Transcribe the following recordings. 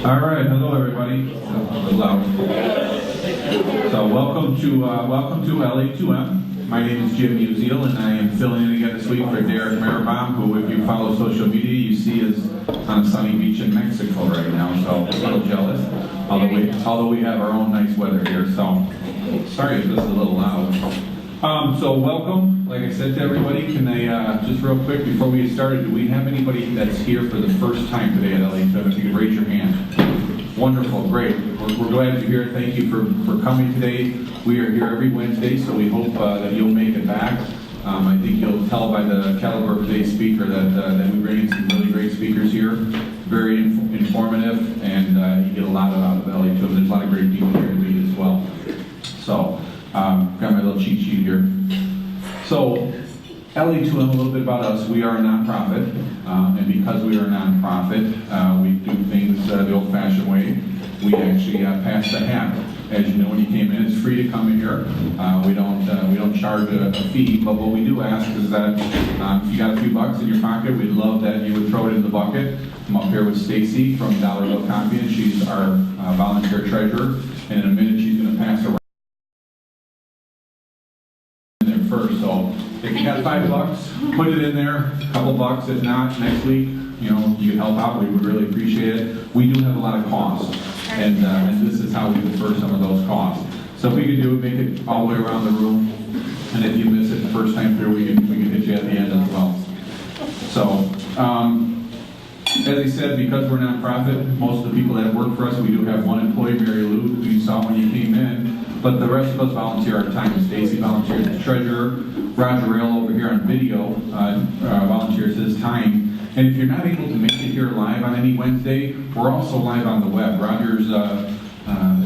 All right, hello everybody. So welcome to LA2M. My name is Jim Uziel, and I am filling in again this week for Derek Maribam, who, if you follow social media, you see is on a sunny beach in Mexico right now. So a little jealous, although we have our own nice weather here. So sorry if this is a little loud. So welcome, like I said to everybody. Can I, just real quick, before we get started, do we have anybody that's here for the first time today at LA2M? If you could raise your hand. Wonderful, great. We're glad you're here. Thank you for coming today. We are here every Wednesday, so we hope that you'll make it back. I think you'll tell by the caliber of today's speaker that we bring in some really great speakers here. Very informative, and you get a lot out of LA2M. There's a lot of great people here to meet as well. So, got my little cheat sheet here. So, LA2M, a little bit about us. We are a nonprofit, and because we are a nonprofit, we do things the old-fashioned way. We actually pass the hat. As you know, when you came in, it's free to come in here. We don't charge a fee, but what we do ask is that if you got a few bucks in your pocket, we'd love that you would throw it in the bucket. I'm up here with Stacy from Dollar Bill Copy, and she's our volunteer treasurer. And in a minute, she's going to pass around first. So if you got $5, put it in there. A couple bucks, if not, next week, you can help out. We would really appreciate it. We do have a lot of costs, and this is how we defer some of those costs. So if we could do it, make it all the way around the room, and if you miss it the first time through, we can hit you at the end as well. So, as I said, because we're a nonprofit, most of the people that work for us, we do have one employee, Mary Lou, who you saw when you came in. But the rest of us volunteer our time. Stacy volunteers as treasurer. Roger Rayle over here on video volunteers his time. And if you're not able to make it here live on any Wednesday, we're also live on the web. Roger's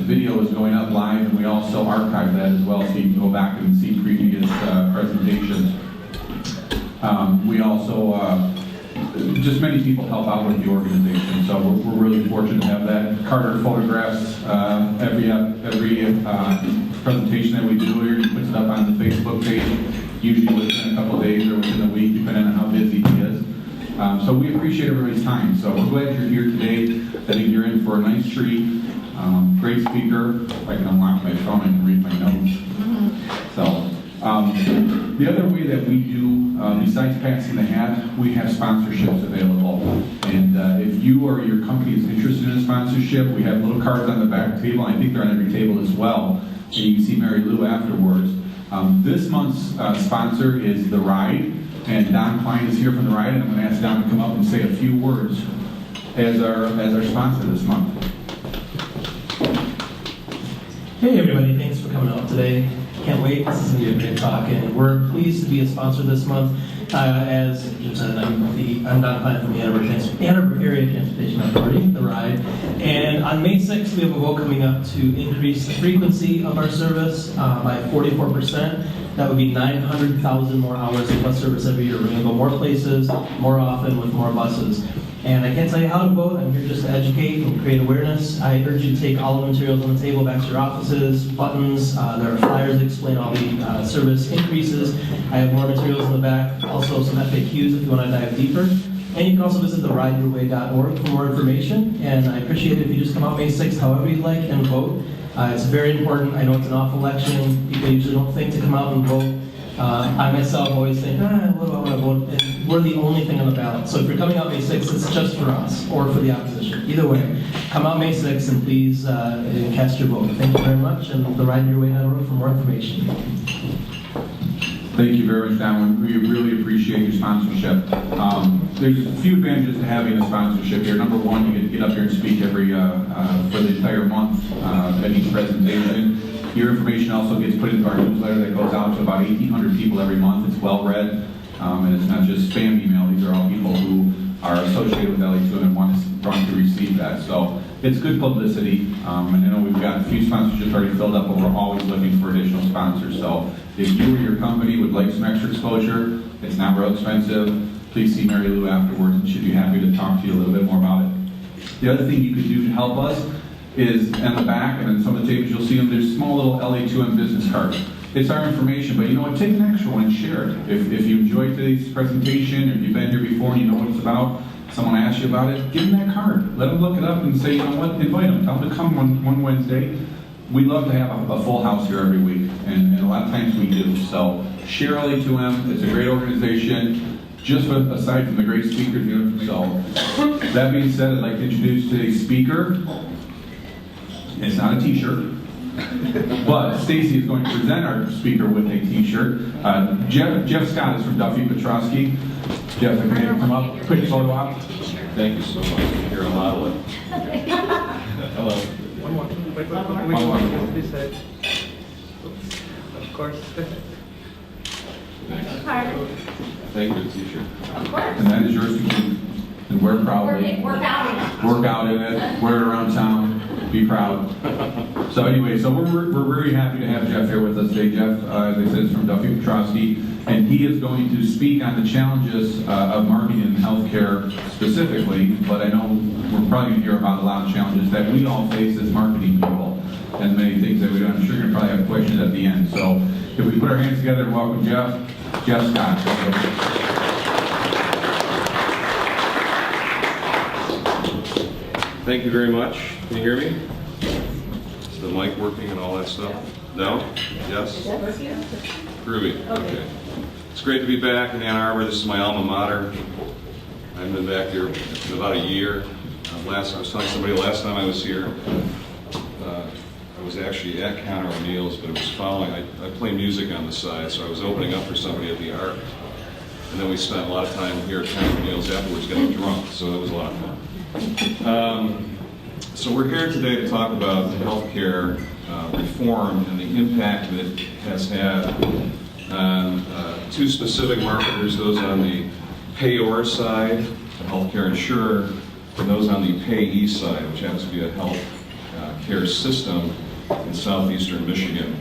video is going up live, and we also archive that as well, so you can go back and see previous presentations. We also, just many people help out with the organization, so we're really fortunate to have that. Carter photographs every presentation that we do here. He puts it up on the Facebook page, usually within a couple of days or within a week, depending on how busy he is. So we appreciate everybody's time. So we're glad you're here today. I think you're in for a nice treat. Great speaker. If I can unlock my phone, I can read my notes. So the other way that we do, besides passing the hat, we have sponsorships available. And if you or your company is interested in a sponsorship, we have little cards on the back table. I think they're on every table as well. And you can see Mary Lou afterwards. This month's sponsor is The Ride. And Don Klein is here from The Ride, and I'm going to ask Don to come up and say a few words as our sponsor this month. Hey everybody, thanks for coming out today. Can't wait, this is going to be a great talk, and we're pleased to be a sponsor this month. As Jim said, I'm Don Klein from the Arbor Area Transportation Authority, The Ride. And on May 6th, we have a vote coming up to increase the frequency of our service by 44%. That would be 900,000 more hours of bus service every year. We're going to go more places, more often, with more buses. And I can't tell you how to vote. I'm here just to educate and create awareness. I urge you to take all the materials on the table back to your offices, buttons. There are flyers that explain all the service increases. I have more materials in the back, also some FAQs if you want to dive deeper. And you can also visit therideyourway.org for more information. And I appreciate it if you just come out May 6th, however you'd like, and vote. It's very important. I know it's an off election. People usually don't think to come out and vote. I myself always think, what do I want to vote? And we're the only thing on the ballot. So if you're coming out May 6th, it's just for us or for the opposition. Either way, come out May 6th and please cast your vote. Thank you very much, and therideyourway.org for more information. Thank you very much, Don. We really appreciate your sponsorship. There's a few advantages to having a sponsorship here. Number one, you get to get up here and speak for the entire month at each presentation. Your information also gets put into our newsletter that goes out to about 1,800 people every month. It's well read, and it's not just spam email. These are all people who are associated with LA2M and want to receive that. So it's good publicity, and I know we've got a few sponsorships already filled up, but we're always looking for additional sponsors. So if you or your company would like some extra exposure, it's not real expensive. Please see Mary Lou afterwards, and she'd be happy to talk to you a little bit more about it. The other thing you could do to help us is on the back, and in some of the tables you'll see them, there's small little LA2M business cards. It's our information, but you know what, take an extra one and share it. If you enjoyed today's presentation, or if you've been here before and you know what it's about, someone asks you about it, give them that card. Let them look it up and say, you know what, invite them. Tell them to come one Wednesday. We love to have a full house here every week, and a lot of times we do. So share LA2M. It's a great organization. Just aside from the great speakers, so that being said, I'd like to introduce today's speaker. It's not a t-shirt, but Stacy is going to present our speaker with a t-shirt. Jeff Scott is from Duffey Petrosky. Jeff, if you can come up, quick photo op. Thank you so much. You're a model. Hello. One more. Wait, One more. This side. Of course. Thank you, teacher. And that is yours to keep. And wear proudly. Work out. Work out in it. Wear it around town. Be proud. So anyway, so we're very happy to have Jeff here with us today. Jeff, as I said, is from Duffey Petrosky, and he is going to speak on the challenges of marketing in healthcare specifically, but I know we're probably going to hear about a lot of challenges that we all face as marketing people and many things that we do. I'm sure you're going to probably have questions at the end. So if we put our hands together and welcome Jeff Scott. Thank you very much. Can you hear me? Is the mic working and all that stuff? No? Yes? Groovy. Okay. It's great to be back in Ann Arbor. This is my alma mater. I've been back here for about a year. I was telling somebody last time I was here, I was actually at Conor O'Neill's, but it was following. I play music on the side, so I was opening up for somebody at the Arbor. And then we spent a lot of time here at Conor O'Neill's afterwards getting drunk, so it was a lot of fun. So we're here today to talk about healthcare reform and the impact that it has had on two specific marketers, those on the payor side, the healthcare insurer, and those on the payee side, which happens to be a health care system in southeastern Michigan.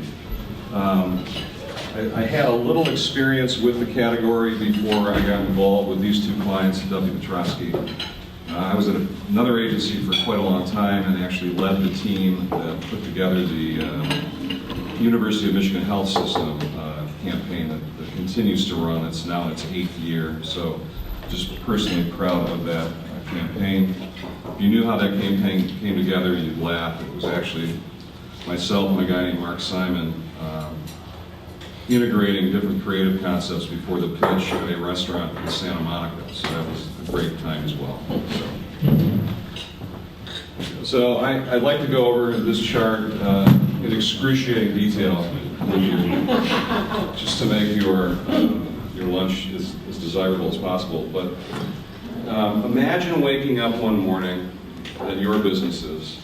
I had a little experience with the category before I got involved with these two clients at Duffey Petrosky. I was at another agency for quite a long time and actually led the team that put together the University of Michigan Health System campaign that continues to run. It's now in its 8th year, so just personally proud of that campaign. If you knew how that campaign came together, you'd laugh. It was actually myself and a guy named Mark Simon integrating different creative concepts before the pitch at a restaurant in Santa Monica. So that was a great time as well. So I'd like to go over this chart in excruciating detail with you, just to make your lunch as desirable as possible. But imagine waking up one morning at your businesses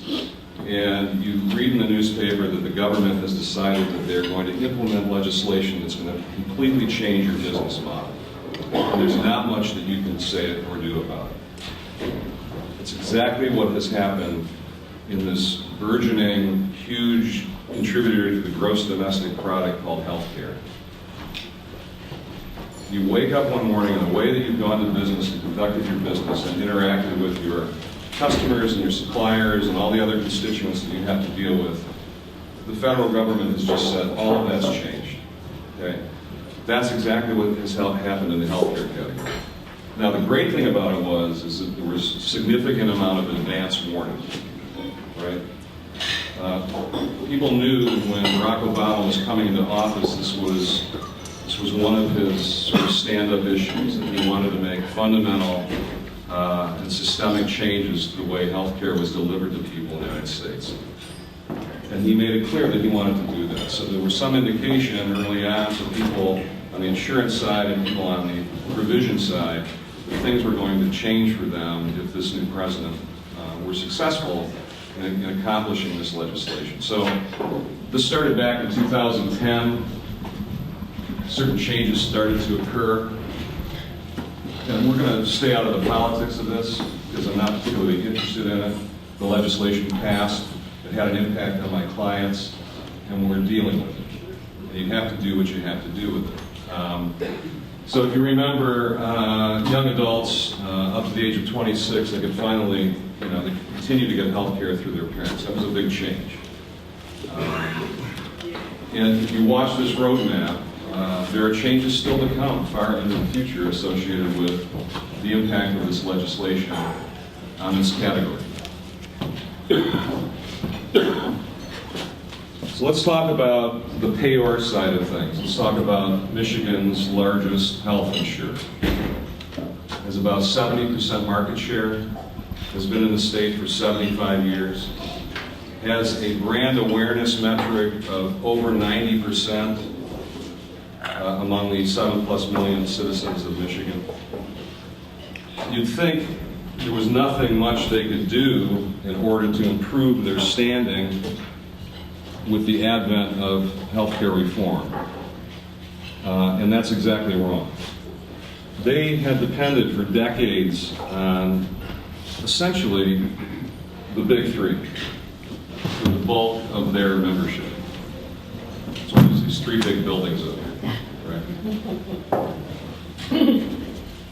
and you read in the newspaper that the government has decided that they're going to implement legislation that's going to completely change your business model. And there's not much that you can say or do about it. It's exactly what has happened in this burgeoning, huge contributor to the gross domestic product called healthcare. You wake up one morning and the way that you've gone to business and conducted your business and interacted with your customers and your suppliers and all the other constituents that you have to deal with, the federal government has just said all of that's changed. Okay? That's exactly what has happened in the healthcare category. Now the great thing about it is that there was a significant amount of advance warning, right? People knew when Barack Obama was coming into office, this was one of his sort of stand-up issues, that he wanted to make fundamental and systemic changes to the way healthcare was delivered to people in the United States. And he made it clear that he wanted to do that. So there was some indication early on to people on the insurance side and people on the provision side that things were going to change for them if this new president were successful in accomplishing this legislation. So this started back in 2010. Certain changes started to occur. And we're going to stay out of the politics of this because I'm not particularly interested in it. The legislation passed. It had an impact on my clients, and we're dealing with it. And you have to do what you have to do with it. So if you remember, young adults up to the age of 26, they could finally, they continue to get health care through their parents. That was a big change. And if you watch this roadmap, there are changes still to come far into the future associated with the impact of this legislation on this category. So let's talk about the payor side of things. Let's talk about Michigan's largest health insurer. Has about 70% market share, has been in the state for 75 years, has a brand awareness metric of over 90% among the 7+ million citizens of Michigan. You'd think there was nothing much they could do in order to improve their standing with the advent of healthcare reform. And that's exactly wrong. They had depended for decades on essentially the big three for the bulk of their membership. So there's these three big buildings up here, right?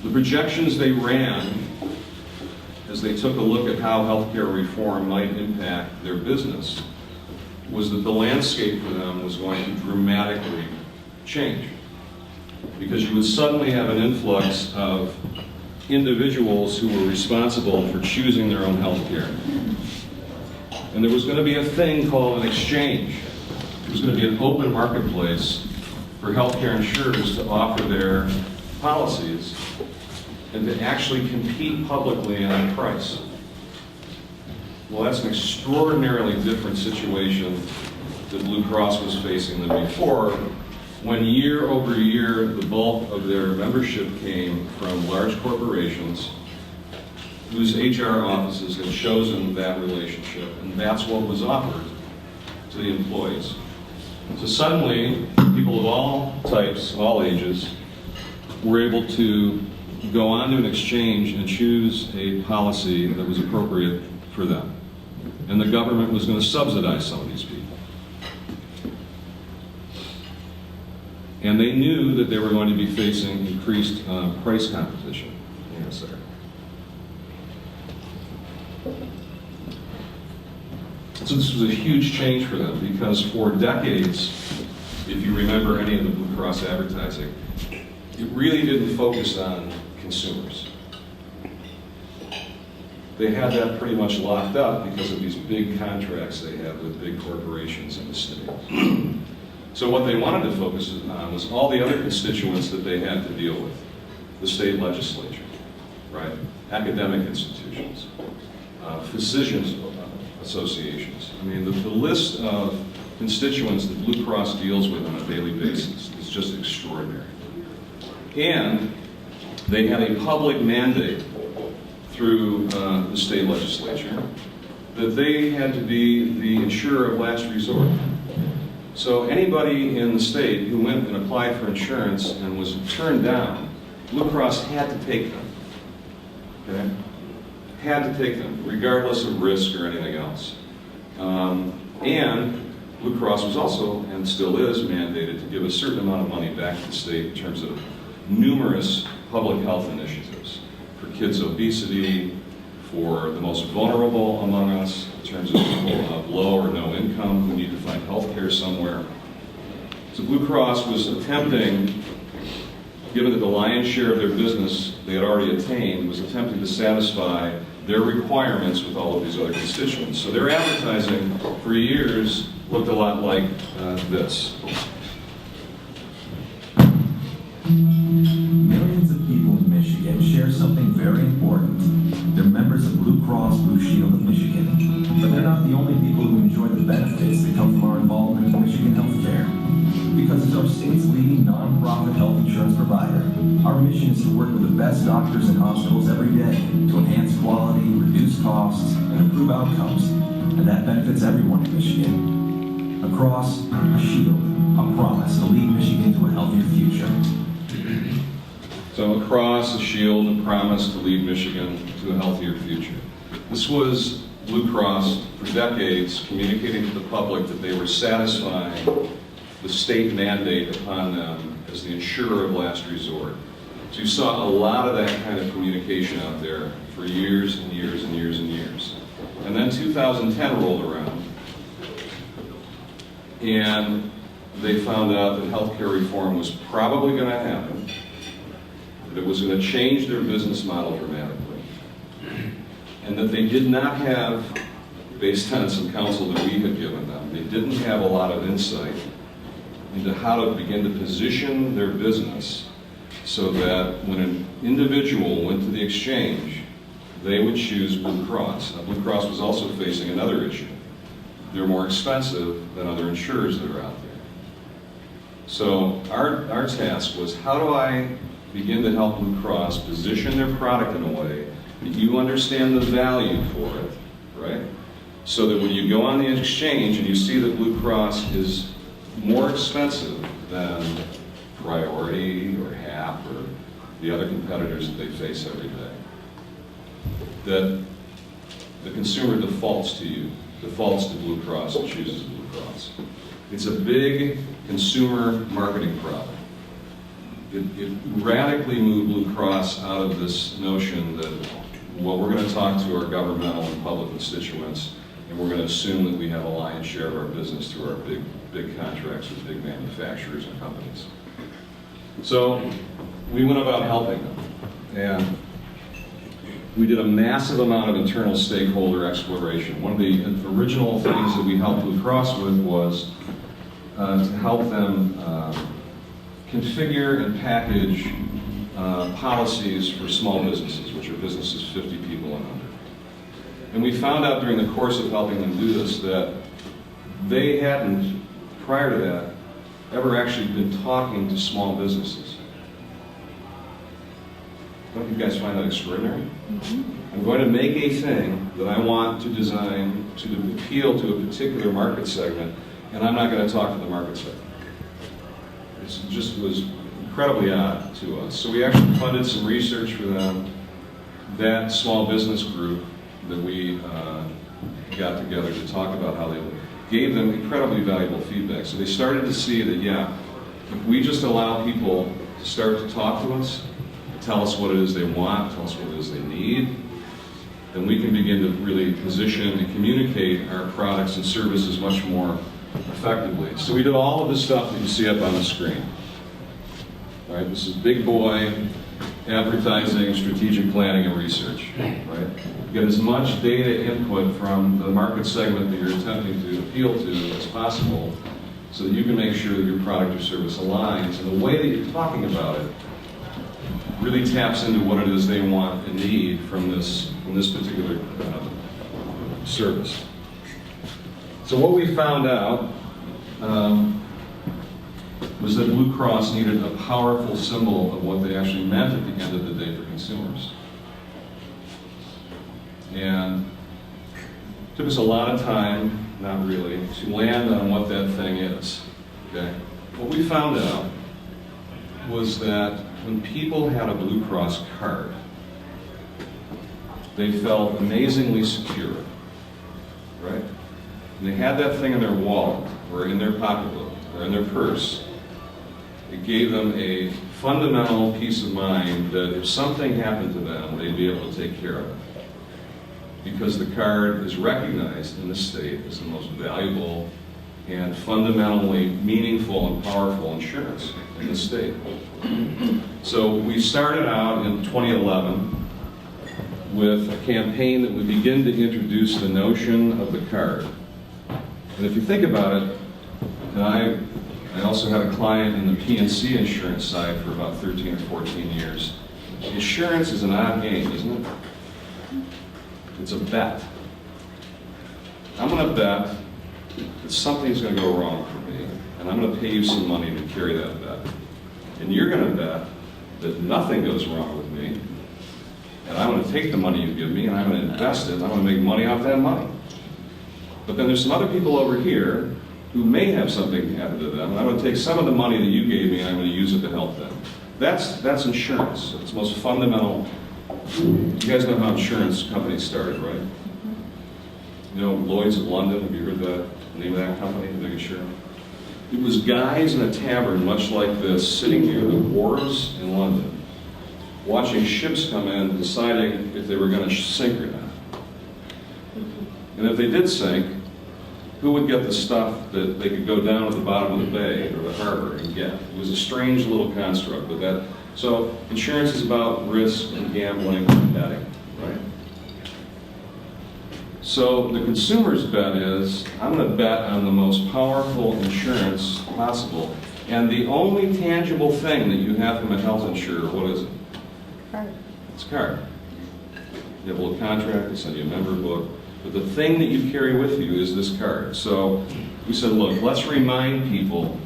The projections they ran as they took a look at how healthcare reform might impact their business was that the landscape for them was going to dramatically change, because you would suddenly have an influx of individuals who were responsible for choosing their own health care. And there was going to be a thing called an exchange. It was going to be an open marketplace for healthcare insurers to offer their policies and to actually compete publicly on price. Well, that's an extraordinarily different situation that Blue Cross was facing than before, when year over year the bulk of their membership came from large corporations whose HR offices had chosen that relationship, and that's what was offered to the employees. So suddenly, people of all types, all ages, were able to go on to an exchange and choose a policy that was appropriate for them. And the government was going to subsidize some of these people. And they knew that they were going to be facing increased price competition. Yes, sir. So this was a huge change for them, because for decades, if you remember any of the Blue Cross advertising, it really didn't focus on consumers. They had that pretty much locked up because of these big contracts they had with big corporations in the state. So what they wanted to focus on was all the other constituents that they had to deal with. The state legislature, right? Academic institutions, physicians associations. I mean, the list of constituents that Blue Cross deals with on a daily basis is just extraordinary. And they had a public mandate through the state legislature that they had to be the insurer of last resort. So anybody in the state who went and applied for insurance and was turned down, Blue Cross had to take them. Okay? Had to take them, regardless of risk or anything else. And Blue Cross was also, and still is, mandated to give a certain amount of money back to the state in terms of numerous public health initiatives for kids' obesity, for the most vulnerable among us, in terms of people of low or no income who need to find health care somewhere. So Blue Cross was attempting, given that the lion's share of their business they had already attained, was attempting to satisfy their requirements with all of these other constituents. So their advertising for years looked a lot like this. Millions of people in Michigan share something very important. They're members of Blue Cross Blue Shield of Michigan. But they're not the only people who enjoy the benefits that come from our involvement in Michigan healthcare. Because as our state's leading nonprofit health insurance provider, our mission is to work with the best doctors and hospitals every day to enhance quality, reduce costs, and improve outcomes. And that benefits everyone in Michigan. Across, a shield, a promise to lead Michigan to a healthier future. So across, a shield, a promise to lead Michigan to a healthier future. This was Blue Cross, for decades, communicating to the public that they were satisfying the state mandate upon them as the insurer of last resort. So you saw a lot of that kind of communication out there for years and years and years and years. And then 2010 rolled around, and they found out that healthcare reform was probably going to happen. that was going to change their business model dramatically, and that they did not have, based on some counsel that we had given them, they didn't have a lot of insight into how to begin to position their business so that when an individual went to the exchange, they would choose Blue Cross. Now, Blue Cross was also facing another issue. They're more expensive than other insurers that are out there. So our task was, how do I begin to help Blue Cross position their product in a way that you understand the value for it, right? So that when you go on the exchange and you see that Blue Cross is more expensive than Priority or HAP or the other competitors that they face every day, that the consumer defaults to you, defaults to Blue Cross and chooses Blue Cross. It's a big consumer marketing problem. It radically moved Blue Cross out of this notion that, well, we're going to talk to our governmental and public constituents, and we're going to assume that we have a lion's share of our business through our big contracts with big manufacturers and companies. So we went about helping them, and we did a massive amount of internal stakeholder exploration. One of the original things that we helped Blue Cross with was to help them configure and package policies for small businesses, which are businesses 50 people and under. And we found out during the course of helping them do this that they hadn't, prior to that, ever actually been talking to small businesses. Don't you guys find that extraordinary? Mm-hmm. I'm going to make a thing that I want to design to appeal to a particular market segment, and I'm not going to talk to the market segment. It just was incredibly odd to us. So we actually funded some research for them. That small business group that we got together to talk about how they gave them incredibly valuable feedback. So they started to see that, yeah, if we just allow people to start to talk to us, tell us what it is they want, tell us what it is they need, then we can begin to really position and communicate our products and services much more effectively. So we did all of this stuff that you see up on the screen. All right, this is big boy advertising, strategic planning, and research. Right? Get as much data input from the market segment that you're attempting to appeal to as possible, so that you can make sure that your product or service aligns, and the way that you're talking about it really taps into what it is they want and need from this particular service. So what we found out was that Blue Cross needed a powerful symbol of what they actually meant at the end of the day for consumers. And it took us a lot of time, not really, to land on what that thing is. Okay? What we found out was that when people had a Blue Cross card, they felt amazingly secure, right? And they had that thing in their wallet, or in their pocketbook, or in their purse. It gave them a fundamental peace of mind that if something happened to them, they'd be able to take care of it. Because the card is recognized in the state as the most valuable and fundamentally meaningful and powerful insurance in the state. So we started out in 2011 with a campaign that would begin to introduce the notion of the card. And if you think about it, and I also had a client in the P&C insurance side for about 13 or 14 years. Insurance is an odd game, isn't it? It's a bet. I'm going to bet that something's going to go wrong for me, and I'm going to pay you some money to carry that bet. And you're going to bet that nothing goes wrong with me, and I'm going to take the money you give me, and I'm going to invest it, and I'm going to make money off that money. But then there's some other people over here who may have something happen to them, and I'm going to take some of the money that you gave me and I'm going to use it to help them. That's insurance. It's the most fundamental. You guys know how insurance companies started, right? You know, Lloyd's of London, have you heard the name of that company, the big insurer? It was guys in a tavern much like this, sitting near the wharves in London, watching ships come in, deciding if they were going to sink or not. And if they did sink, who would get the stuff that they could go down to the bottom of the bay or the harbor and get? It was a strange little construct, but So insurance is about risk and gambling and betting, right? So the consumer's bet is, I'm going to bet on the most powerful insurance possible. And the only tangible thing that you have from a health insurer, what is it? Card. It's a card. You have a little contract, they send you a member book, but the thing that you carry with you is this card. So we said, look, let's remind people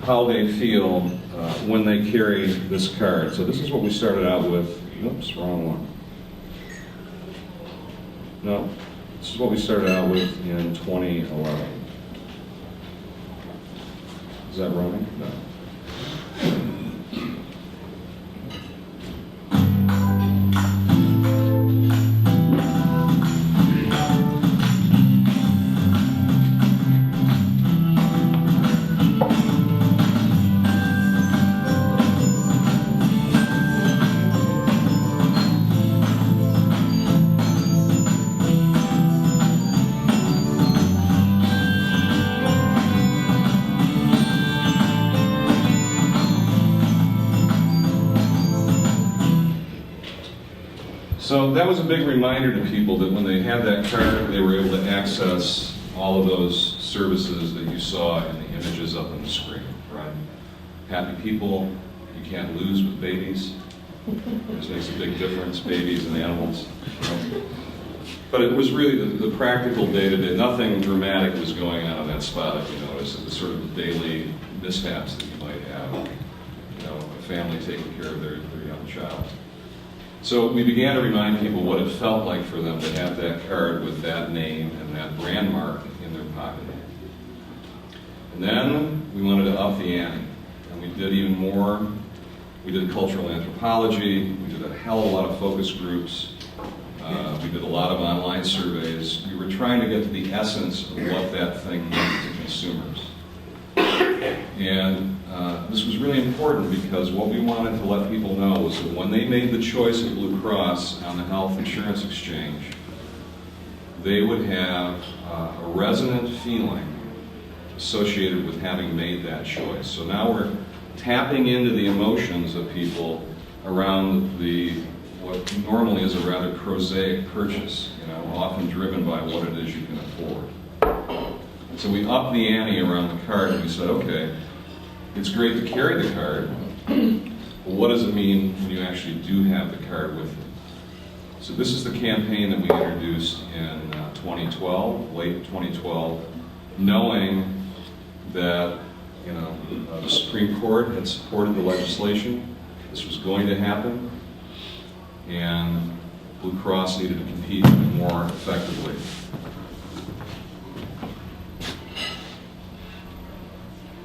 how they feel when they carry this card. So this is what we started out with. Oops, wrong one. No, this is what we started out with in 2011. Is that wrong? No. So that was a big reminder to people that when they had that card, they were able to access all of those services that you saw in the images up on the screen, right? Happy people, you can't lose with babies. This makes a big difference, babies and animals. Right? But it was really the practical day-to-day, nothing dramatic was going on in that spot, if you notice. It was sort of the daily mishaps that you might have. You know, a family taking care of their young child. So we began to remind people what it felt like for them to have that card with that name and that brand mark in their pocket. And then we wanted to up the ante, and we did even more. We did cultural anthropology, we did a hell of a lot of focus groups, we did a lot of online surveys. We were trying to get to the essence of what that thing meant to consumers. And this was really important because what we wanted to let people know was that when they made the choice at Blue Cross on the health insurance exchange, they would have a resonant feeling associated with having made that choice. So now we're tapping into the emotions of people around what normally is a rather prosaic purchase, you know, often driven by what it is you can afford. So we upped the ante around the card and we said, okay, it's great to carry the card, but what does it mean when you actually do have the card with you? So this is the campaign that we introduced in 2012, late 2012, knowing that the Supreme Court had supported the legislation. This was going to happen, and Blue Cross needed to compete more effectively.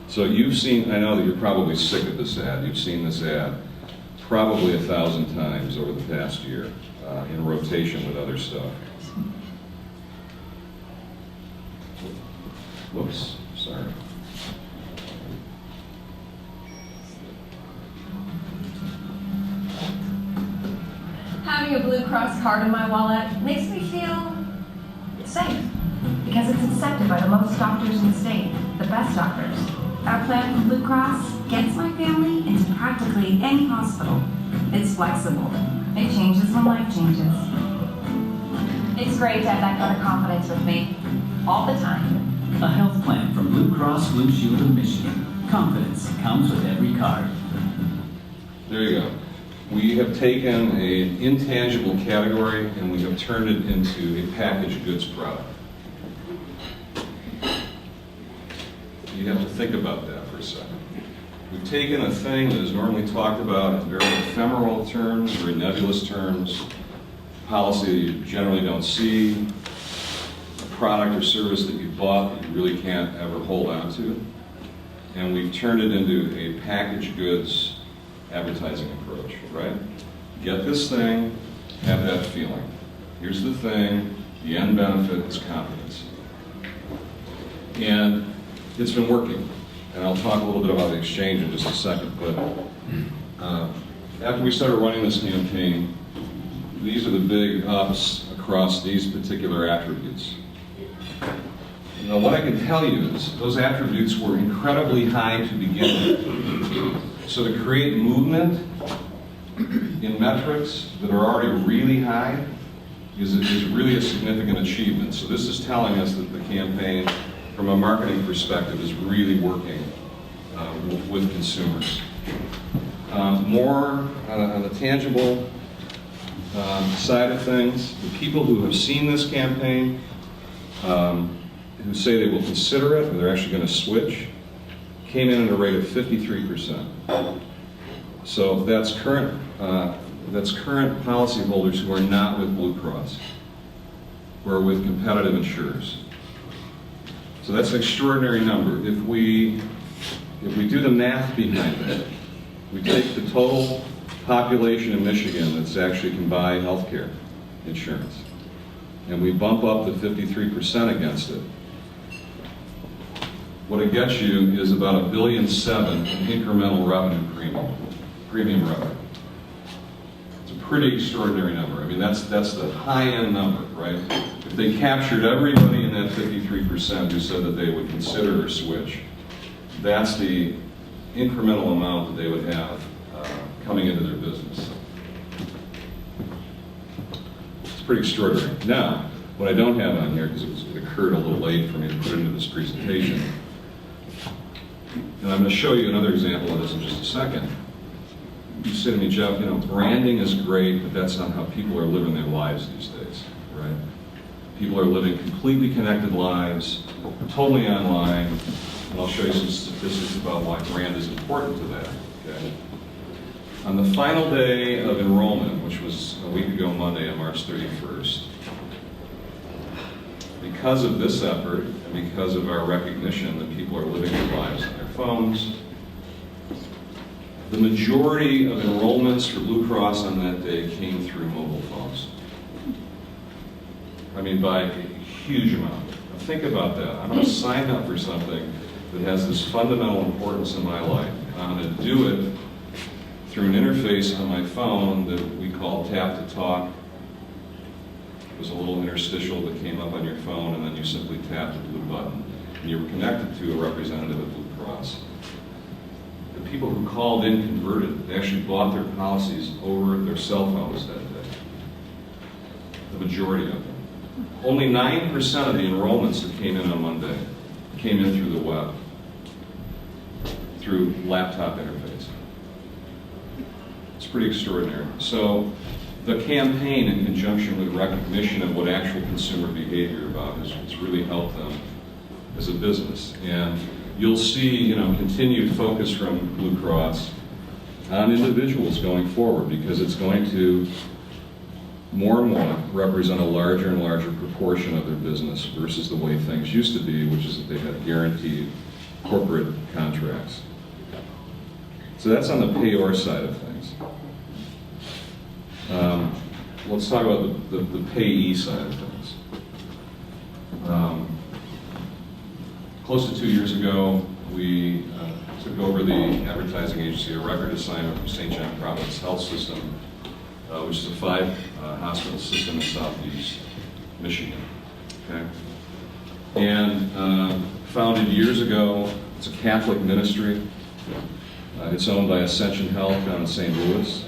So you've seen, I know that you're probably sick of this ad. You've seen this ad probably 1,000 times over the past year in rotation with other stuff. Whoops, sorry. Having a Blue Cross card in my wallet makes me feel safe because it's accepted by the most doctors in the state, the best doctors. Our plan from Blue Cross gets my family into practically any hospital. It's flexible. It changes when life changes. It's great to have that kind of confidence with me all the time. A health plan from Blue Cross Blue Shield of Michigan. Confidence comes with every card. There you go. We have taken an intangible category and we have turned it into a packaged goods product. You have to think about that for a second. We've taken a thing that is normally talked about in very ephemeral terms, very nebulous terms, policy that you generally don't see, a product or service that you bought that you really can't ever hold on to, and we've turned it into a packaged goods advertising approach, right? Get this thing, have that feeling. Here's the thing, the end benefit is confidence. And it's been working. And I'll talk a little bit about the exchange in just a second, but after we started running this campaign, these are the big ups across these particular attributes. Now, what I can tell you is those attributes were incredibly high to begin with. So to create movement in metrics that are already really high is really a significant achievement. So this is telling us that the campaign, from a marketing perspective, is really working with consumers. More on the tangible side of things, the people who have seen this campaign, who say they will consider it, or they're actually going to switch, came in at a rate of 53%. So that's current policyholders who are not with Blue Cross, who are with competitive insurers. So that's an extraordinary number. If we do the math behind it, we take the total population in Michigan that's actually can buy health care insurance, and we bump up the 53% against it. What it gets you is about $1.7 billion in incremental revenue premium revenue. It's a pretty extraordinary number. I mean, that's the high-end number, right? If they captured everybody in that 53% who said that they would consider or switch, that's the incremental amount that they would have coming into their business. It's pretty extraordinary. Now, what I don't have on here, because it occurred a little late for me to put into this presentation, and I'm going to show you another example of this in just a second. You say to me, Jeff, you know, branding is great, but that's not how people are living their lives these days, right? People are living completely connected lives, totally online, and I'll show you some statistics about why brand is important to that, okay? On the final day of enrollment, which was a week ago Monday on March 31st, because of this effort and because of our recognition that people are living their lives on their phones, the majority of enrollments for Blue Cross on that day came through mobile phones. I mean, by a huge amount. Now think about that. I'm going to sign up for something that has this fundamental importance in my life. And I'm going to do it through an interface on my phone that we call Tap to Talk. It was a little interstitial that came up on your phone, and then you simply tapped the blue button, and you were connected to a representative of Blue Cross. The people who called in converted. They actually bought their policies over their cell phones that day. The majority of them. Only 9% of the enrollments that came in on Monday came in through the web, through laptop interface. It's pretty extraordinary. So the campaign, in conjunction with recognition of what actual consumer behavior about has really helped them as a business. And you'll see, you know, continued focus from Blue Cross on individuals going forward, because it's going to more and more represent a larger and larger proportion of their business versus the way things used to be, which is that they had guaranteed corporate contracts. So that's on the payor side of things. Let's talk about the payee side of things. Close to 2 years ago, we took over the advertising agency, a record assignment from St. John Providence Health System, which is a 5-hospital system in southeast Michigan. Okay? And founded years ago, it's a Catholic ministry. It's owned by Ascension Health down in St. Louis.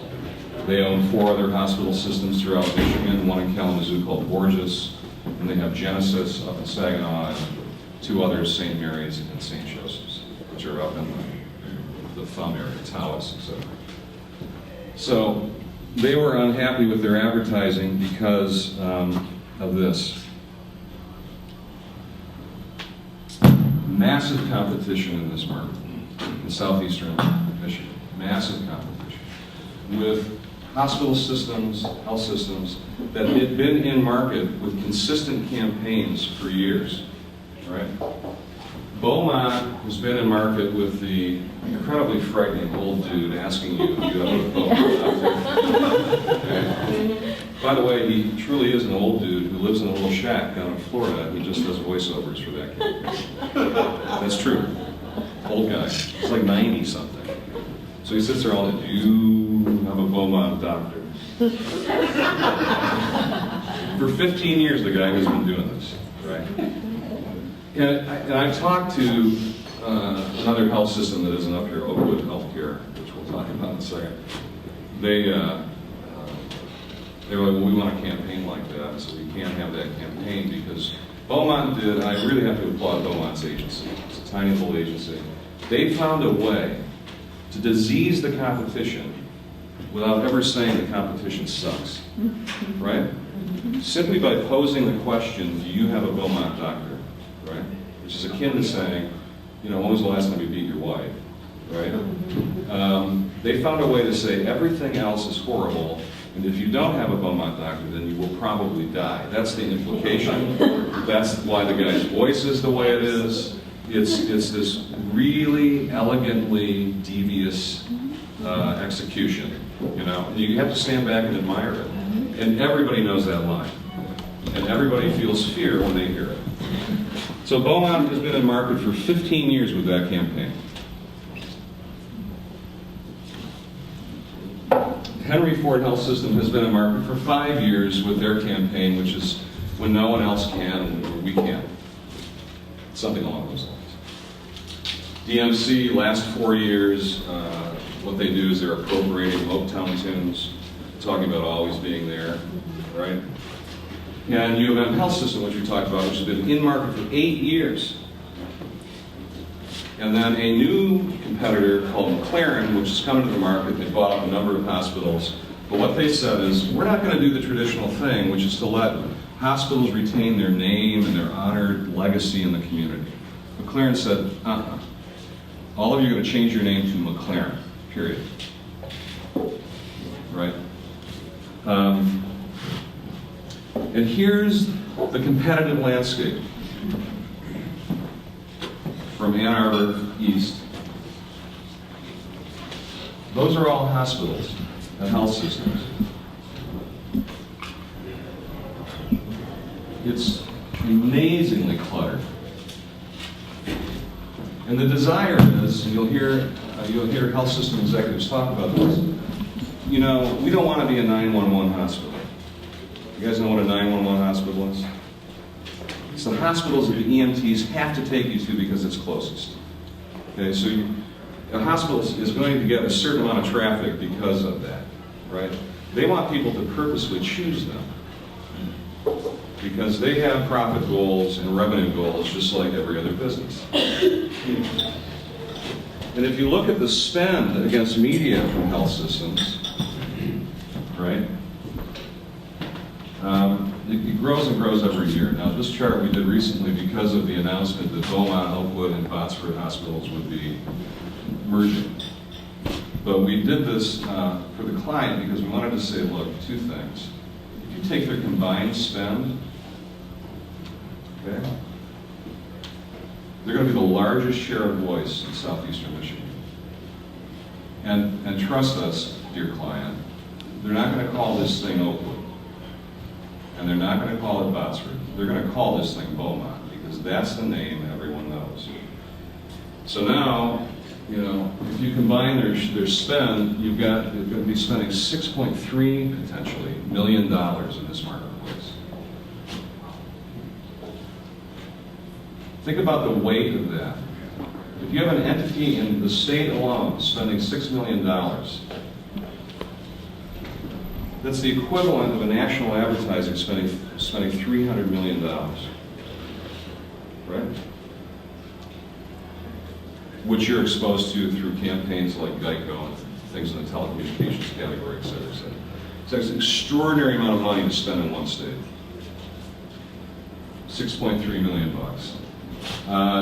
They own 4 other hospital systems throughout Michigan, one in Kalamazoo called Borges, and they have Genesis up in Saginaw, and 2 others, St. Mary's and St. Joseph's, which are up in the thumb area, Taos, etc. So they were unhappy with their advertising because of this. Massive competition in this market, in southeastern Michigan. Massive competition with hospital systems, health systems that had been in market with consistent campaigns for years, right? Beaumont has been in market with the incredibly frightening old dude asking you if you have a Beaumont. Okay. By the way, he truly is an old dude who lives in a little shack down in Florida. He just does voiceovers for that campaign. That's true. Old guy. He's like 90-something. So he sits there all day, do you have a Beaumont doctor? For 15 years, the guy has been doing this, right? And I've talked to another health system that isn't up here, Oakwood Healthcare, which we'll talk about in a second. they were like, well, we want a campaign like that, so we can't have that campaign because Beaumont did, I really have to applaud Beaumont's agency. It's a tiny little agency. They found a way to disease the competition without ever saying the competition sucks, right? Simply by posing the question, do you have a Beaumont doctor, right? Which is akin to saying, you know, when was the last time you beat your wife, right? They found a way to say everything else is horrible, and if you don't have a Beaumont doctor, then you will probably die. That's the implication. That's why the guy's voice is the way it is. It's this really elegantly devious execution, you know. And you have to stand back and admire it. And everybody knows that line. And everybody feels fear when they hear it. So Beaumont has been in market for 15 years with that campaign. Henry Ford Health System has been in market for 5 years with their campaign, which is when no one else can, or we can. Something along those lines. DMC, last 4 years, what they do is they're appropriating Motown tunes, talking about always being there, right? And LA2M Health System, which we talked about, which has been in market for 8 years. And then a new competitor called McLaren, which has come into the market. They bought up a number of hospitals. But what they said is, we're not going to do the traditional thing, which is to let hospitals retain their name and their honored legacy in the community. McLaren said, all of you are going to change your name to McLaren, period. Right? And here's the competitive landscape from Ann Arbor east. Those are all hospitals and health systems. It's amazingly cluttered. And the desire is, and you'll hear health system executives talk about this, you know, we don't want to be a 911 hospital. You guys know what a 911 hospital is? It's the hospitals that the EMTs have to take you to because it's closest. Okay, so a hospital is going to get a certain amount of traffic because of that, right? They want people to purposely choose them because they have profit goals and revenue goals just like every other business. And if you look at the spend against media from health systems, right? It grows and grows every year. Now, this chart we did recently because of the announcement that Beaumont, Oakwood, and Botsford hospitals would be merging. But we did this for the client because we wanted to say, look, two things. If you take their combined spend, okay, they're going to be the largest share of voice in southeastern Michigan. And trust us, dear client, they're not going to call this thing Oakwood. And they're not going to call it Botsford. They're going to call this thing Beaumont because that's the name everyone knows. So now, you know, if you combine their spend, you're going to be spending $6.3 potentially million in this marketplace. Think about the weight of that. If you have an entity in the state alone spending $6 million, that's the equivalent of a national advertiser spending $300 million, right? Which you're exposed to through campaigns like Geico and things in the telecommunications category, et cetera, et cetera. So it's an extraordinary amount of money to spend in one state. $6.3 million.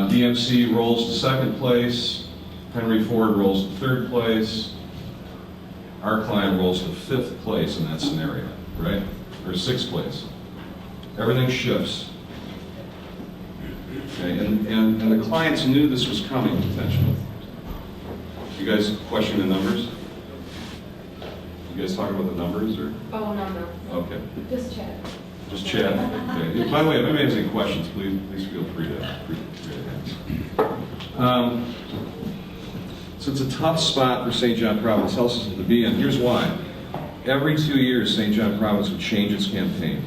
DMC rolls to second place. Henry Ford rolls to third place. Our client rolls to fifth place in that scenario, right? Or sixth place. Everything shifts. Okay, and the clients knew this was coming potentially. You guys question the numbers? You guys talk about the numbers or? Oh, no. Okay. Just chat. Just chat. Okay. By the way, if anybody has any questions, please feel free to ask. So it's a tough spot for St. John Providence Health System to be in. Here's why. Every 2 years, St. John Providence would change its campaign.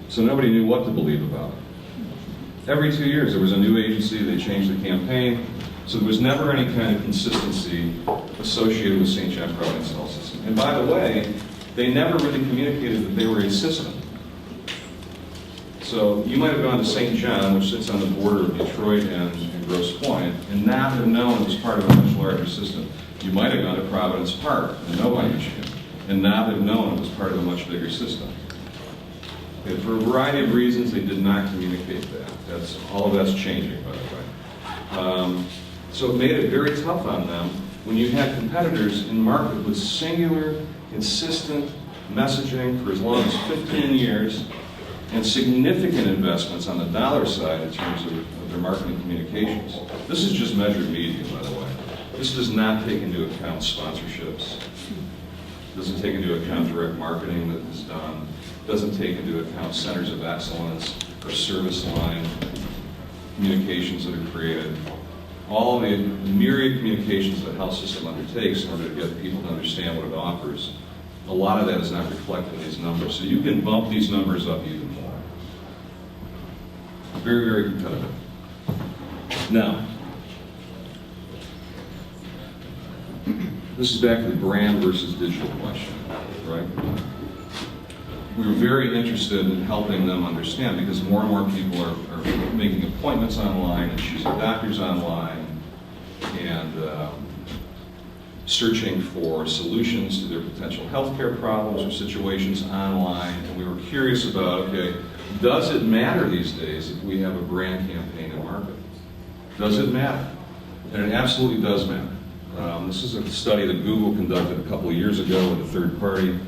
So nobody knew what to believe about it. Every 2 years, there was a new agency, they changed the campaign. So there was never any kind of consistency associated with St. John Providence Health System. And by the way, they never really communicated that they were a system. So you might have gone to St. John, which sits on the border of Detroit and Grosse Pointe, and not have known it was part of a much larger system. You might have gone to Providence Park in Novi, Michigan, and not have known it was part of a much bigger system. Okay, for a variety of reasons, they did not communicate that. All of that's changing, by the way. So it made it very tough on them when you had competitors in market with singular, consistent messaging for as long as 15 years and significant investments on the dollar side in terms of their marketing communications. This is just measured media, by the way. This does not take into account sponsorships. Doesn't take into account direct marketing that is done. Doesn't take into account centers of excellence or service line communications that are created. All the myriad communications that a health system undertakes in order to get people to understand what it offers, a lot of that is not reflected in these numbers. So you can bump these numbers up even more. Very, very competitive. Now, this is back to the brand versus digital question, right? We were very interested in helping them understand because more and more people are making appointments online and choosing doctors online and searching for solutions to their potential healthcare problems or situations online. And we were curious about, okay, does it matter these days if we have a brand campaign in market? Does it matter? And it absolutely does matter. This is a study that Google conducted a couple of years ago with a third party.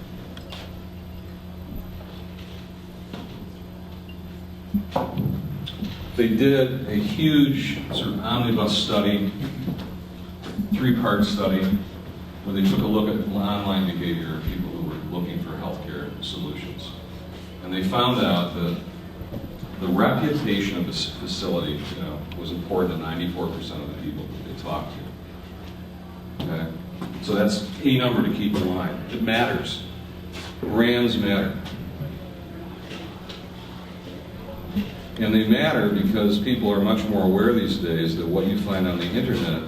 They did a huge sort of omnibus study, 3-part study, where they took a look at online behavior of people who were looking for healthcare solutions. And they found out that the reputation of this facility, was important to 94% of the people that they talked to. Okay? So that's a number to keep in mind. It matters. Brands matter. And they matter because people are much more aware these days that what you find on the internet,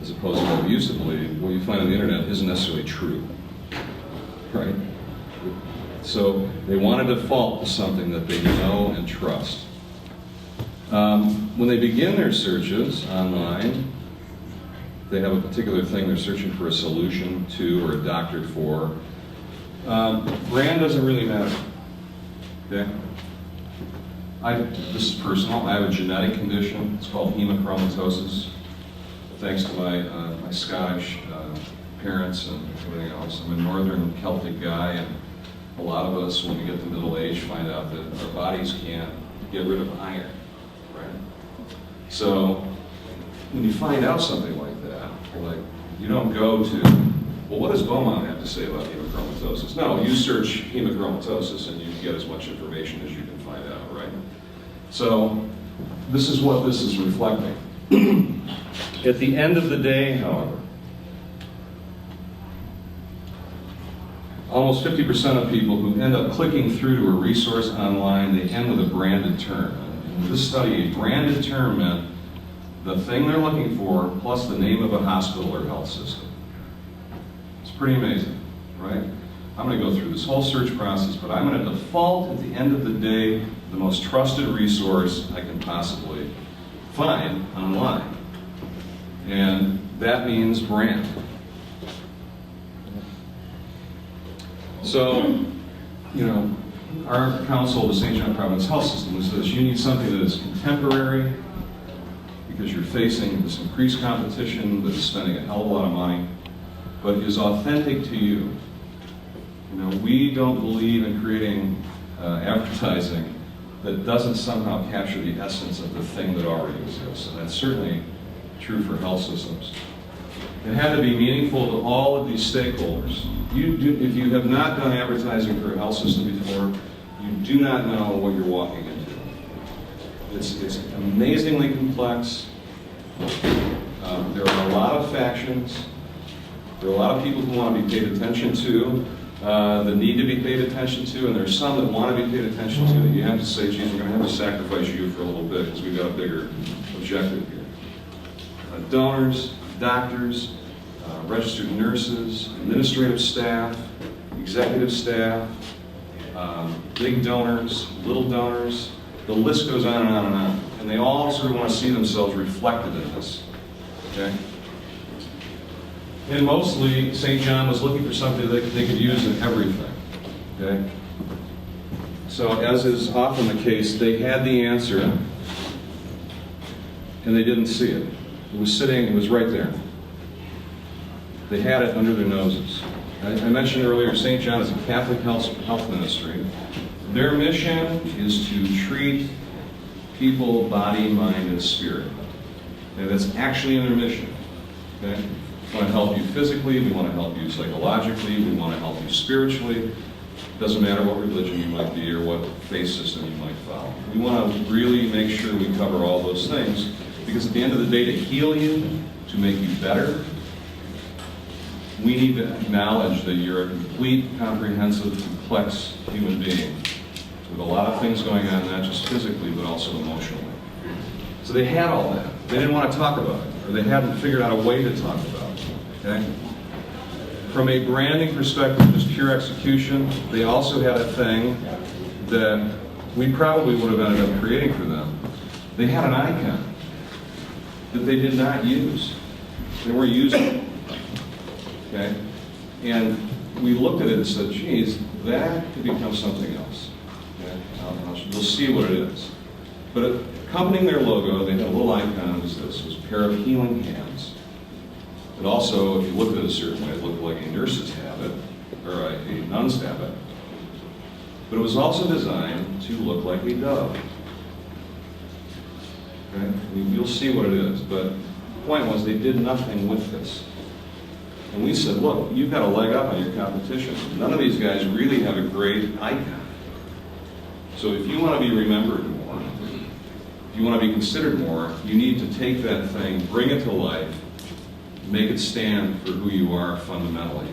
as opposed to abusively, what you find on the internet isn't necessarily true, right? So they want to default to something that they know and trust. When they begin their searches online, they have a particular thing they're searching for a solution to or a doctor for. Brand doesn't really matter, okay? This is personal. I have a genetic condition. It's called hemochromatosis. Thanks to my Scottish parents and everything else. I'm a northern Celtic guy, and a lot of us, when we get to middle age, find out that our bodies can't get rid of iron, right? So when you find out something like that, like you don't go to, well, what does Beaumont have to say about hemochromatosis? No, you search hemochromatosis and you get as much information as you can find out, right? So this is what this is reflecting. At the end of the day, however, almost 50% of people who end up clicking through to a resource online, they end with a branded term. In this study, a branded term meant the thing they're looking for plus the name of a hospital or health system. It's pretty amazing, right? I'm going to go through this whole search process, but I'm going to default at the end of the day the most trusted resource I can possibly find online. And that means brand. So, our council, the St. John Providence Health System, says you need something that is contemporary because you're facing this increased competition that is spending a hell of a lot of money, but is authentic to you. We don't believe in creating advertising that doesn't somehow capture the essence of the thing that already exists. And that's certainly true for health systems. It had to be meaningful to all of these stakeholders. If you have not done advertising for a health system before, you do not know what you're walking into. It's amazingly complex. There are a lot of factions. There are a lot of people who want to be paid attention to, that need to be paid attention to, and there are some that want to be paid attention to that you have to say, geez, we're going to have to sacrifice you for a little bit because we've got a bigger objective here. donors, doctors, registered nurses, administrative staff, executive staff, big donors, little donors. The list goes on and on and on. And they all sort of want to see themselves reflected in this. Okay? And mostly, St. John was looking for something that they could use in everything. Okay? So, as is often the case, they had the answer, and they didn't see it. It was right there. They had it under their noses. I mentioned earlier, St. John is a Catholic health ministry. Their mission is to treat people, body, mind, and spirit. Okay, that's actually in their mission. Okay? We want to help you physically, we want to help you psychologically, we want to help you spiritually. Doesn't matter what religion you might be or what faith system you might follow. We want to really make sure we cover all those things, because at the end of the day, to heal you, to make you better, we need to acknowledge that you're a complete, comprehensive, complex human being with a lot of things going on, not just physically, but also emotionally. So they had all that. They didn't want to talk about it, or they hadn't figured out a way to talk about it. Okay? From a branding perspective, just pure execution, they also had a thing that we probably would have ended up creating for them. They had an icon that they did not use. They weren't using it. Okay? And we looked at it and said, geez, that could become something else. Okay? You'll see what it is. But accompanying their logo, they had a little icon. Was this? It was a pair of healing hands. It also, if you looked at it a certain way, it looked like a nurse's habit, or a nun's habit. But it was also designed to look like a dove. Okay? You'll see what it is. But the point was, they did nothing with this. And we said, look, you've got a leg up on your competition. None of these guys really have a great icon. So if you want to be remembered more, if you want to be considered more, you need to take that thing, bring it to life, make it stand for who you are fundamentally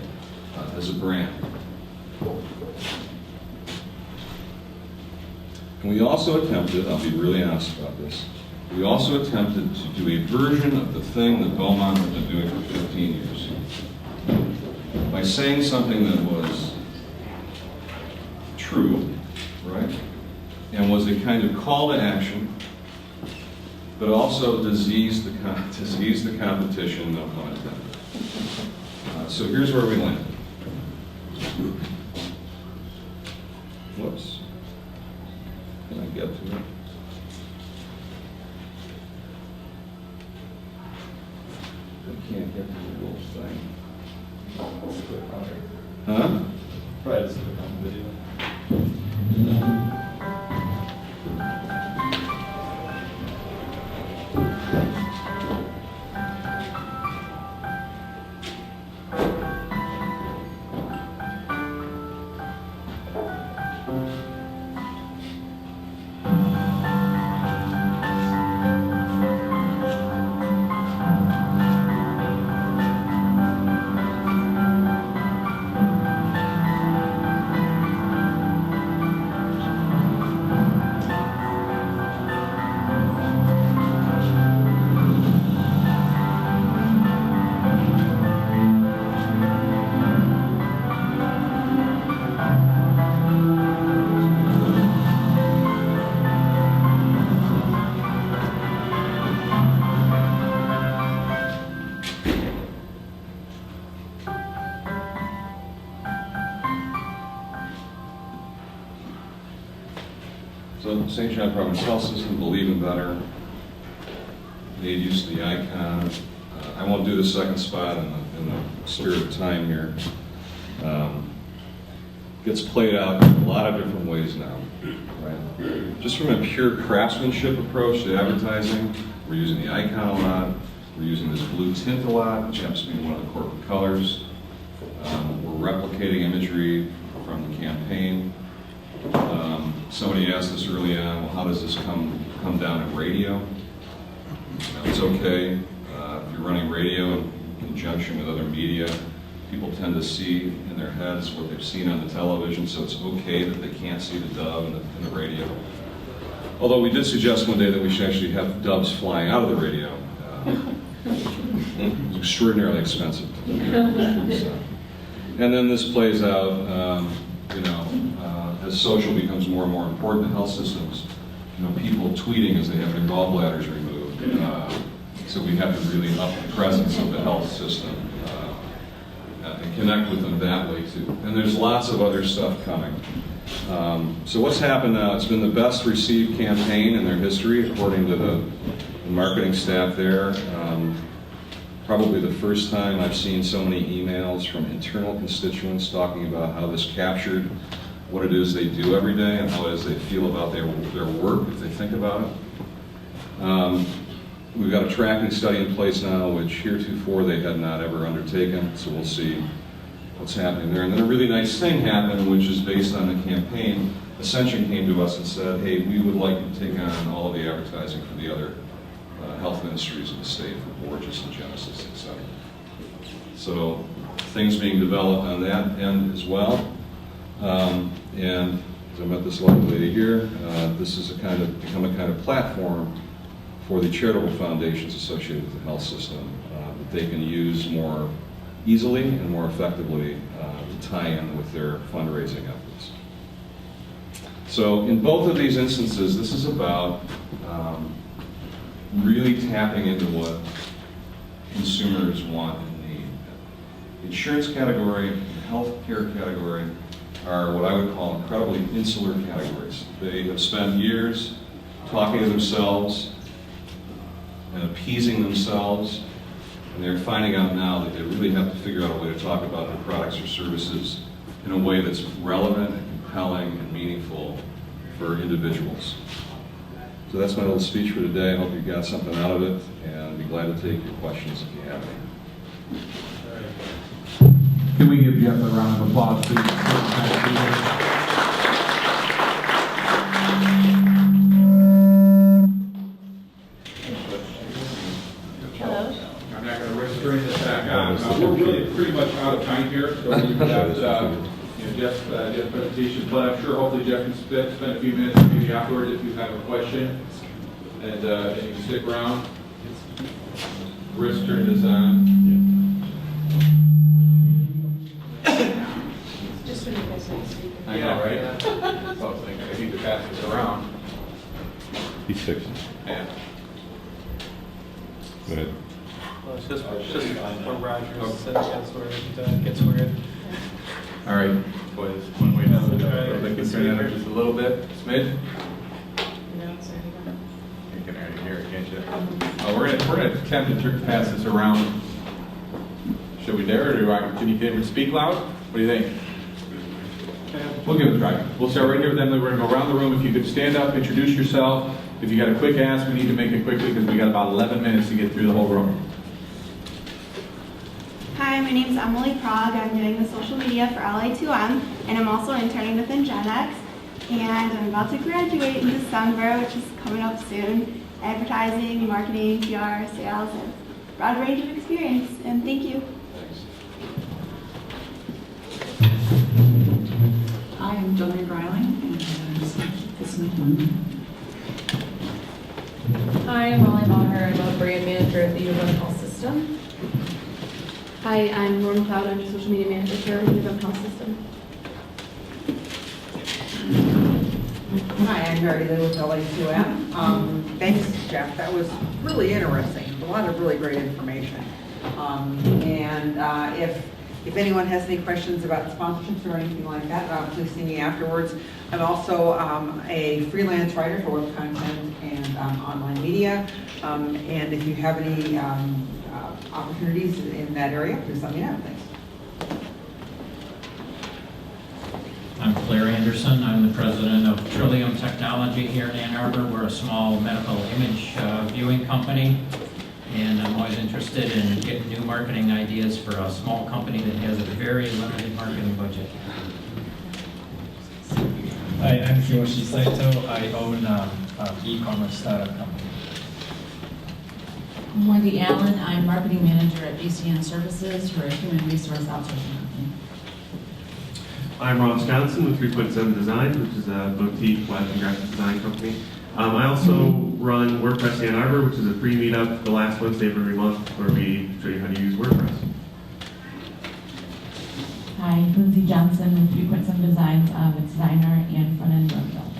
as a brand. And we also attempted, I'll be really honest about this, we also attempted to do a version of the thing that Beaumont had been doing for 15 years. By saying something that was true, right? And was a kind of call to action, but also diseased the competition, no pun intended. So here's where we landed. Whoops. Can I get to it? I can't get to the little thing. Huh? Right, it's on video. So St. John Providence Health System, believe in better. Made use of the icon. I won't do the second spot in the spirit of time here. Gets played out in a lot of different ways now. Right? Just from a pure craftsmanship approach to advertising, we're using the icon a lot. We're using this blue tint a lot, which happens to be one of the corporate colors. We're replicating imagery from the campaign. Somebody asked us early on, well, how does this come down in radio? It's okay. If you're running radio in conjunction with other media, people tend to see in their heads what they've seen on the television, so it's okay that they can't see the dove in the radio. Although we did suggest one day that we should actually have doves flying out of the radio. It's extraordinarily expensive. And then this plays out, as social becomes more and more important in health systems. People tweeting as they have their gallbladders removed. So we have to really up the presence of the health system and connect with them that way too. And there's lots of other stuff coming. So what's happened now? It's been the best received campaign in their history, according to the marketing staff there. Probably the first time I've seen so many emails from internal constituents talking about how this captured what it is they do every day and how it is they feel about their work, if they think about it. We've got a tracking study in place now, which heretofore they had not ever undertaken, so we'll see what's happening there. And then a really nice thing happened, which is based on the campaign. Ascension came to us and said, hey, we would like you to take on all of the advertising for the other health ministries of the state, for Borges and Genesis, etc. So things being developed on that end as well. And as I met this lovely lady here, this is become a kind of platform for the charitable foundations associated with the health system that they can use more easily and more effectively to tie in with their fundraising efforts. So in both of these instances, this is about really tapping into what consumers want and need. The insurance category and the healthcare category are what I would call incredibly insular categories. They have spent years talking to themselves and appeasing themselves, and they're finding out now that they really have to figure out a way to talk about their products or services in a way that's relevant and compelling and meaningful for individuals. So that's my little speech for today. I hope you got something out of it, and I'd be glad to take your questions if you have any. Can we give Jeff a round of applause, please? Hello. I'm not going to risk turning this back on. We're really pretty much out of time here, so we've got Jeff's presentation, but I'm sure hopefully Jeff can spend a few minutes maybe afterwards if you have a question, and you can stick around. Risk turn this on. Just when you guys want to speak. I know, right? So I was thinking, I need to pass this around. He's fixing. Yeah. Go ahead. Well, it's just when Rogers says that's where it gets weird. All right, boys, one way down the drive. I can turn that up just a little bit. Smidge? You can already hear it, can't you? We're gonna attempt to pass this around. Should we dare, or do I? Can you speak loud? What do you think? We'll give it a try. We'll start right here with Emily. We're gonna go around the room. If you could stand up, introduce yourself. If you got a quick ask, we need to make it quickly because we got about 11 minutes to get through the whole room. Hi, my name is Emily Prague. I'm doing the social media for LA2M, and I'm also interning within Gen X. And I'm about to graduate in December, which is coming up soon. Advertising, marketing, PR, sales, and a broad range of experience. And thank you. Hi, I'm Jillian Riley, and this is Hi, I'm Molly Maher. I'm a brand manager at the LA2M Health System. Hi, I'm Norm Cloud. I'm the social media manager here at the LA2M Health System. Hi, I'm Mary Lou with LA2M. Thanks, Jeff. That was really interesting. A lot of really great information. If anyone has any questions about sponsorships or anything like that, please see me afterwards. I'm also a freelance writer for web content and online media. And if you have any opportunities in that area, please let me know. Thanks. I'm Claire Anderson. I'm the president of Trillium Technology here in Ann Arbor. We're a small medical image viewing company, and I'm always interested in getting new marketing ideas for a small company that has a very limited marketing budget. Hi, I'm Hiroshi Saito. I own an e-commerce startup company. I'm Wendy Allen. I'm marketing manager at BCN Services. We're a human resource outsourcing company. I'm Ross Johnson with 3.7 Design, which is a boutique web and graphic design company. I also run WordPress Ann Arbor, which is a free meetup the last Wednesday of every month where we show you how to use WordPress. Hi, Lindsay Johnson with 3.7 Designs. I'm a designer and front-end web developer.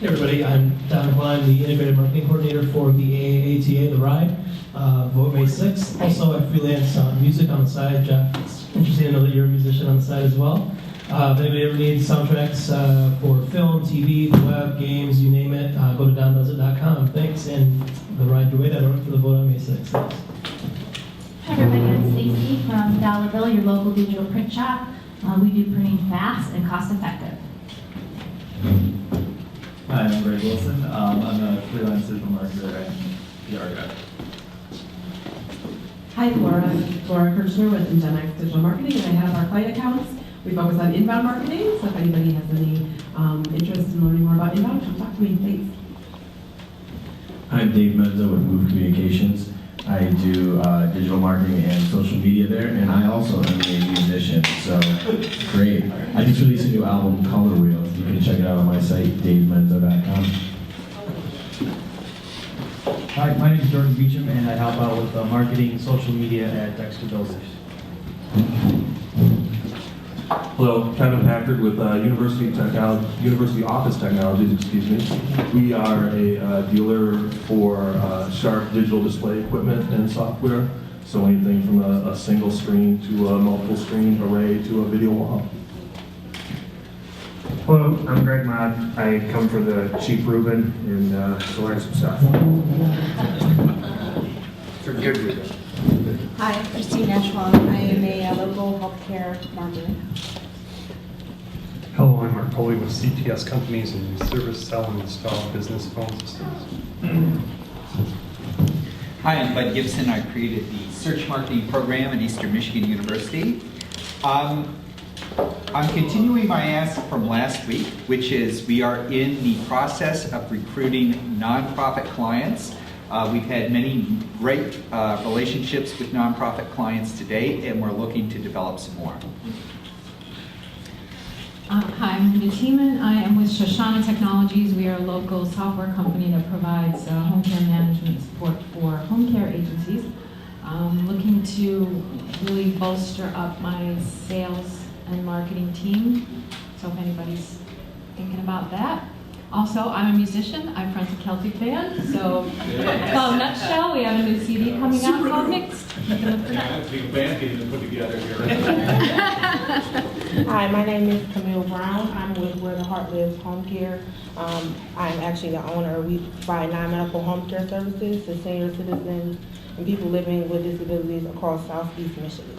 Hey everybody, I'm Don Klein, the Integrated Marketing Coordinator for the AATA, the RIDE. Vote May 6th. Also, I freelance music on the side. Jeff, it's interesting to know that you're a musician on the side as well. If anybody ever needs soundtracks for film, TV, the web, games, you name it, go to dondoesit.com. Thanks, and the RIDE-your-way.org for the vote on May 6th. Thanks. Hi everybody, I'm Stacy from Dollarville, your local digital print shop. We do printing fast and cost effective. Hi, I'm Greg Wilson. I'm a freelance digital marketer and PR guy. Hi, Laura Kirchner with Ingenex Digital Marketing, and I have our client accounts. We focus on inbound marketing, so if anybody has any interest in learning more about inbound, come talk to me, thanks. I'm Dave Menzo with Move Communications. I do digital marketing and social media there, and I also am a musician, so great. I just released a new album, Color Wheel. You can check it out on my site, davemenzo.com. Hi, my name is Jordan Beecham, and I help out with marketing and social media at Dexter Builders. Hello, Kevin Packard with University Office Technologies, We are a dealer for Sharp digital display equipment and software. So anything from a single screen to a multiple screen array to a video wall. Hello, I'm Greg Mott. I come from the Cheap Reuben and to learn some stuff. For good Reuben. Hi, I'm Christine Ashwell. I am a local healthcare marketer. Hello, I'm Mark Poley with CTS Companies, and we service, sell, and install business phone systems. Hi, I'm Bud Gibson. I created the search marketing program at Eastern Michigan University. I'm continuing my ask from last week, which is we are in the process of recruiting nonprofit clients. We've had many great relationships with nonprofit clients to date, and we're looking to develop some more. Hi, I'm Linda Tiemann. I am with Shoshana Technologies. We are a local software company that provides home care management support for home care agencies. I'm looking to really bolster up my sales and marketing team. So if anybody's thinking about that. Also, I'm a musician. I'm friends with Celtic band. So, Nutshell, we have a new CD coming out called Mixed. You can look for that. Big band to put together here. Hi, my name is Camille Brown. I'm with Where the Heart Lives Home Care. I'm actually the owner. We provide non-medical home care services to senior citizens and people living with disabilities across Southeast Michigan.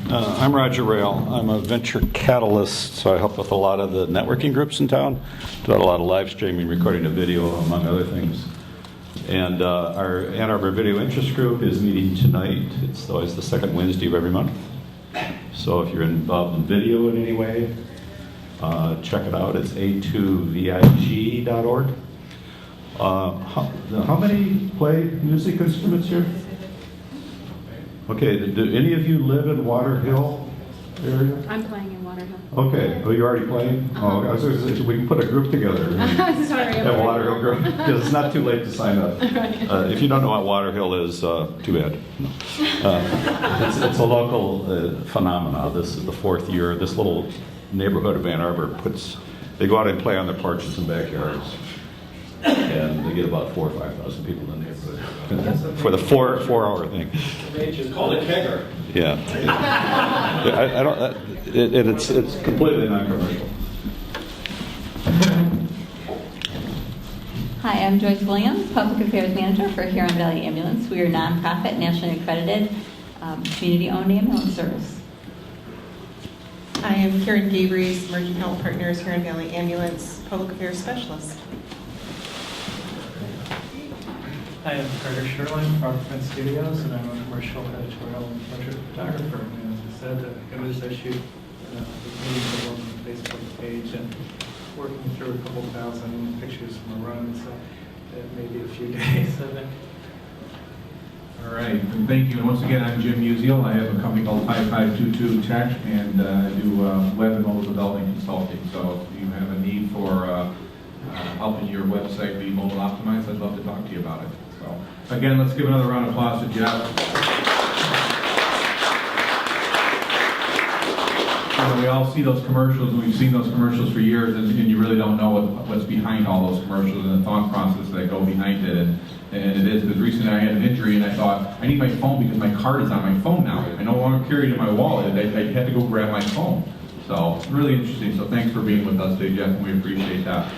I'm Roger Rayle. I'm a venture catalyst, so I help with a lot of the networking groups in town. Do a lot of live streaming, recording of video, among other things. And our Ann Arbor Video Interest Group is meeting tonight. It's always the second Wednesday of every month. So if you're involved in video in any way, check it out. It's a2vig.org. How many play music instruments here? Okay, do any of you live in Water Hill area? I'm playing in Water Hill. Okay, oh, you're already playing? Oh, I was going to say, we can put a group together. Sorry. Have a Water Hill group, because it's not too late to sign up. If you don't know what Water Hill is, too bad. It's a local phenomenon. This is the fourth year. This little neighborhood of Ann Arbor they go out and play on their porches and backyards. And they get about 4,000 or 5,000 people in the neighborhood for the four-hour thing. It's called a kegger. Yeah. It's completely non-commercial. Hi, I'm Joyce Williams, Public Affairs Manager for Huron Valley Ambulance. We are a nonprofit, nationally accredited, community-owned ambulance service. I am Karen Gabries, Emerging Health Partners, Huron Valley Ambulance, Public Affairs Specialist. Hi, I'm Carter Sherlin from Print Studios, and I'm a commercial editorial and portrait photographer. And as I said, the images I shoot on the Facebook page and working through a couple thousand pictures from a run, so it may be a few days, I think. All right, and thank you. And once again, I'm Jim Musial. I have a company called 5522 Tech, and I do web and mobile development consulting. So if you have a need for helping your website be mobile optimized, I'd love to talk to you about it. So again, let's give another round of applause to Jeff. You know, we all see those commercials, and we've seen those commercials for years, and you really don't know what's behind all those commercials and the thought process that go behind it. And it is, because recently I had an injury, and I thought, I need my phone because my card is on my phone now. I no longer carry it in my wallet. I had to go grab my phone. So, really interesting. So thanks for being with us today, Jeff, and we appreciate that.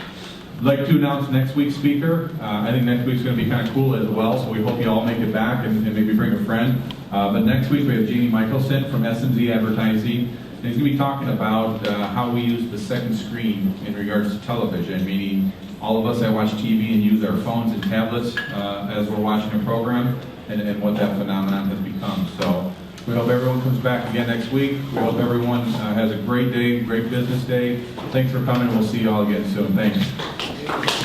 I'd like to announce next week's speaker. I think next week's going to be kind of cool as well, so we hope you all make it back and maybe bring a friend. But next week we have Jamie Michelson from S&Z Advertising. And he's going to be talking about how we use the second screen in regards to television, meaning all of us that watch TV and use our phones and tablets as we're watching a program, and what that phenomenon has become. So we hope everyone comes back again next week. We hope everyone has a great day, great business day. Thanks for coming. We'll see you all again soon. Thanks.